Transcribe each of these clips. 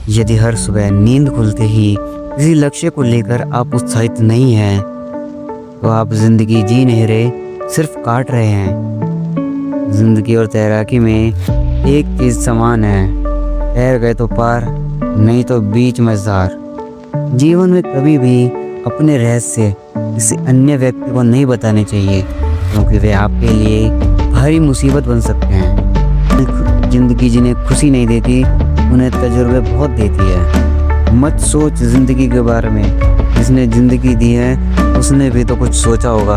यदि हर सुबह नींद खुलते ही किसी लक्ष्य को लेकर आप उत्साहित नहीं हैं, तो आप जिंदगी जी नहीं रहे, सिर्फ काट रहे हैं। जिंदगी और तैराकी में एक चीज समान है, तैर गए तो पार, नहीं तो बीच में जार। जीवन में कभी भी अपने रहस्य किसी अन्य व्यक्ति को नहीं बताने चाहिए, क्योंकि वे आपके लिए भारी मुसीबत बन सकते हैं। जिंदगी जिन्हें खुशी नहीं देती, उन्हें तजुर्बे बहुत देती है। मत सोच जिंदगी के बारे में, जिसने जिंदगी दी है उसने भी तो कुछ सोचा होगा।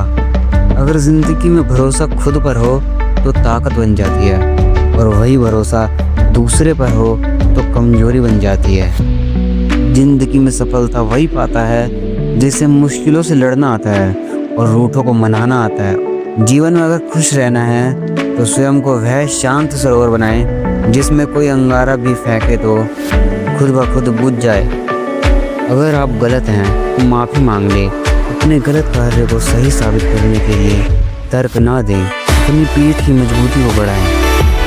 अगर जिंदगी में भरोसा खुद पर हो तो ताकत बन जाती है, और वही भरोसा दूसरे पर हो तो कमजोरी बन जाती है। जिंदगी में सफलता वही पाता है जिसे मुश्किलों से लड़ना आता है और रूठों को मनाना आता है। जीवन में अगर खुश रहना है तो स्वयं को वह शांत सरोवर बनाएं जिसमें कोई अंगारा भी फेंके तो खुद ब खुद बुझ जाए। अगर आप गलत हैं तो माफ़ी मांग लें। अपने गलत कार्य को सही साबित करने के लिए तर्क ना दें। अपनी पीठ की मजबूती को बढ़ाएं।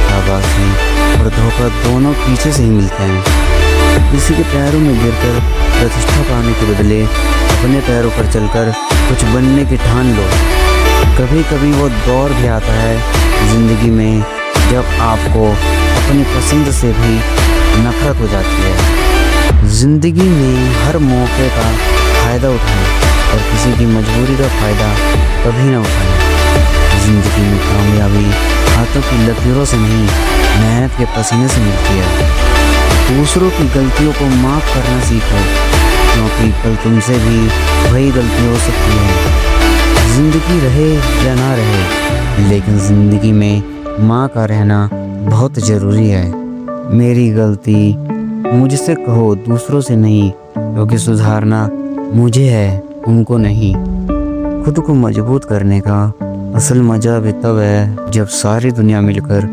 शाबाशी और धोखा दोनों पीछे से ही मिलते हैं। किसी के पैरों में गिरकर प्रतिष्ठा पाने के बदले अपने पैरों पर चलकर कुछ बनने की ठान लो। कभी कभी वो दौर भी आता है जिंदगी में जब आपको अपनी पसंद से भी नफरत हो जाती है। जिंदगी में हर मौके का फ़ायदा उठाएं और किसी की मजबूरी का फ़ायदा कभी ना उठाएं। जिंदगी में कामयाबी हाथों की लकीरों से नहीं, मेहनत के पसीने से मिलती है। दूसरों की गलतियों को माफ़ करना सीखो, क्योंकि कल तुमसे भी वही गलती हो सकती है। जिंदगी रहे या ना रहे, लेकिन ज़िंदगी में माँ का रहना बहुत ज़रूरी है। मेरी गलती मुझसे कहो, दूसरों से नहीं, क्योंकि सुधारना मुझे है, उनको नहीं। खुद को मजबूत करने का असल मज़ा भी तब है जब सारी दुनिया मिलकर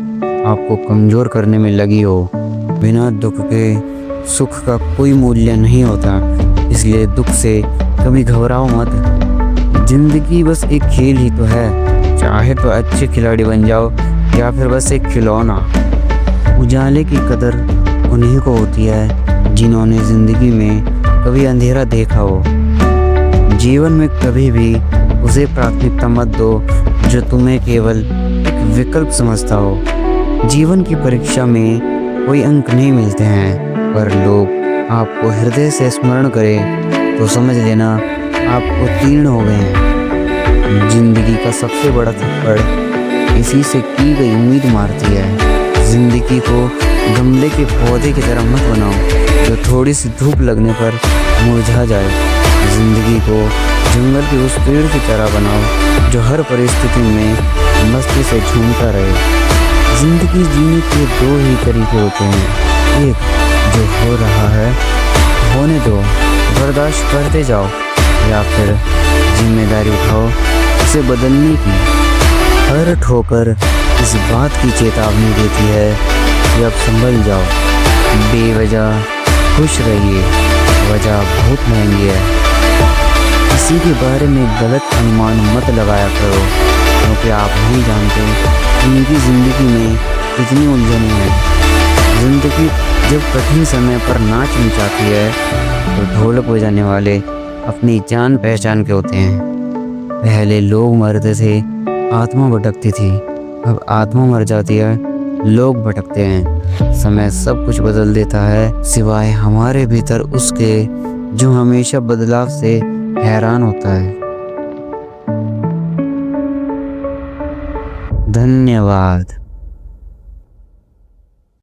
आपको कमज़ोर करने में लगी हो। बिना दुख के सुख का कोई मूल्य नहीं होता, इसलिए दुख से कभी घबराओ मत। जिंदगी बस एक खेल ही तो है, चाहे तो अच्छे खिलाड़ी बन जाओ या फिर बस एक खिलौना। उजाले की कदर उन्हीं को होती है जिन्होंने जिंदगी में कभी अंधेरा देखा हो। जीवन में कभी भी उसे प्राथमिकता मत दो जो तुम्हें केवल एक विकल्प समझता हो। जीवन की परीक्षा में कोई अंक नहीं मिलते हैं, पर लोग आपको हृदय से स्मरण करें तो समझ लेना आप उत्तीर्ण हो गए हैं। जिंदगी का सबसे बड़ा थप्पड़ इसी से की गई उम्मीद मारती है। जिंदगी को गमले के पौधे की तरह मत बनाओ जो थोड़ी सी धूप लगने पर मुरझा जाए। जिंदगी को जंगल के उस पेड़ की तरह बनाओ जो हर परिस्थिति में मस्ती से झूमता रहे। जिंदगी जीने के दो ही तरीके होते हैं, एक जो हो रहा है होने दो, बर्दाश्त करते जाओ, या फिर जिम्मेदारी उठाओ इसे बदलने की। हर ठोकर इस बात की चेतावनी देती है कि अब संभल जाओ। बेवजह खुश रहिए, वजह बहुत महंगी है। किसी के बारे में गलत अनुमान मत लगाया करो, क्योंकि आप नहीं जानते उनकी ज़िंदगी में कितनी उलझनें हैं। ज़िंदगी जब कठिन समय पर नाच नचाती है तो ढोलक बजाने वाले अपनी जान पहचान के होते हैं। पहले लोग मरते थे, आत्मा भटकती थी, अब आत्मा मर जाती है, लोग भटकते हैं। समय सब कुछ बदल देता है, सिवाय हमारे भीतर उसके जो हमेशा बदलाव से हैरान होता है। धन्यवाद।